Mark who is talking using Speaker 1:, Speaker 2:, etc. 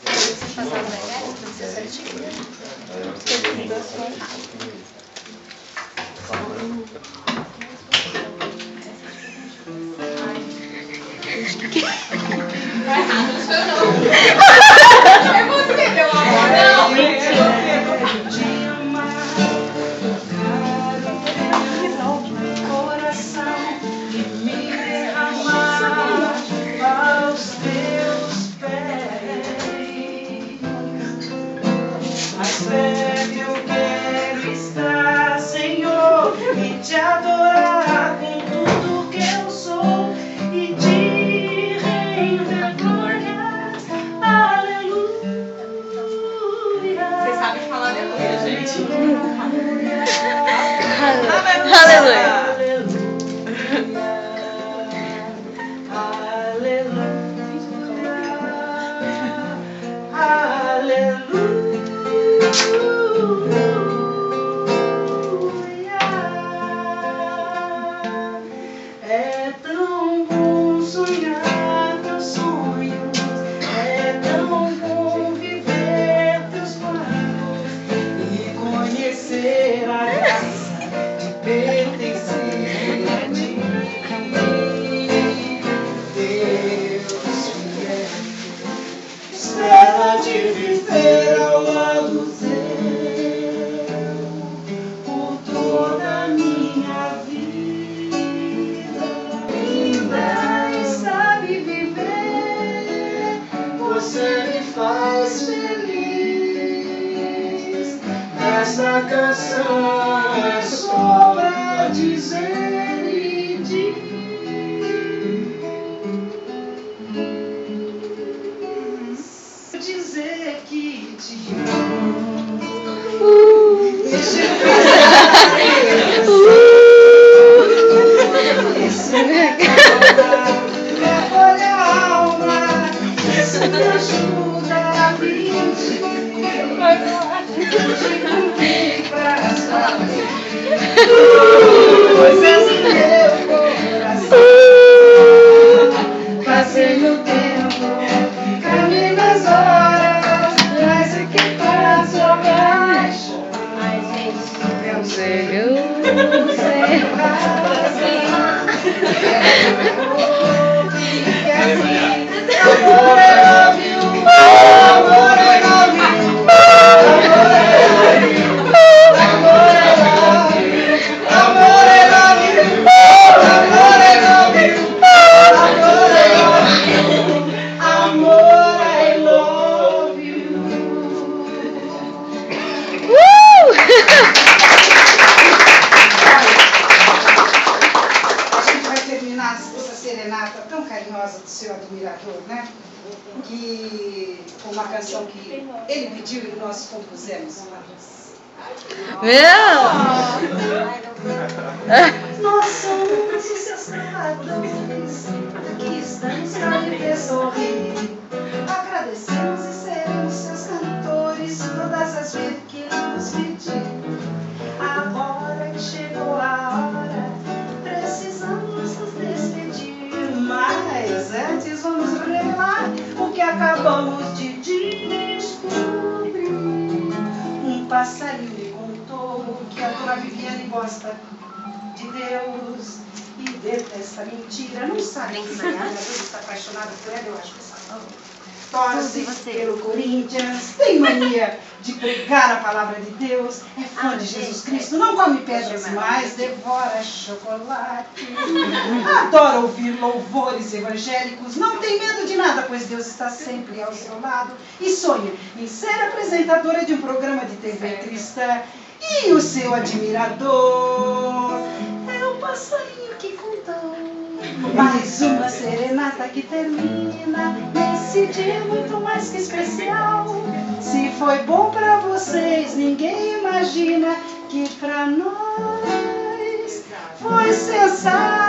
Speaker 1: Passar os reais pra você certinho.
Speaker 2: É você, meu amor. Não. Coração que me derramar aos teus pés. Mais perto eu quero estar, Senhor, e te adorar com tudo que eu sou e te render glórias. Aleluia. Vocês sabem falar aleluia, gente?
Speaker 1: Aleluia.
Speaker 2: É tão bom sonhar teus sonhos, é tão bom viver teus planos e conhecer a graça de pertencer a ti. Deus fiel, espera de viver ao lado teu por toda a minha vida. Ainda sabe viver, você me faz feliz. Essa canção é só pra dizer e dizer que te amo. Olha a alma, isso me ajuda a mentir. De pra saber coisas do meu coração. Passei meu tempo, caminhei nas horas, mas o que passo abaixo. Eu sei, eu sei. Essa serenata tão carinhosa do seu admirador, né? Que foi uma canção que ele pediu e nós compusemos. Nós somos os seus cantadores, que estamos pra lhe ver sorrir. Agradecemos e seremos seus cantores todas as vezes que ele nos pedir. Agora que chegou a hora, precisamos nos despedir. Mas antes vamos revelar o que acabamos de descobrir. Um passarinho me contou que a dona Viviane gosta de Deus e detesta mentira. Não sabe que Maria está apaixonada por ela, eu acho que essa não. Torce pelo Corinthians, tem mania de pregar a palavra de Deus, é fã de Jesus Cristo, não come pedras mais, devora chocolate, adora ouvir louvores evangélicos, não tem medo de nada, pois Deus está sempre ao seu lado e sonha em ser apresentadora de um programa de TV cristã. E o seu admirador é o passarinho que contou mais uma serenata que termina nesse dia muito mais que especial. Se foi bom pra vocês, ninguém imagina que pra nós foi sensacional.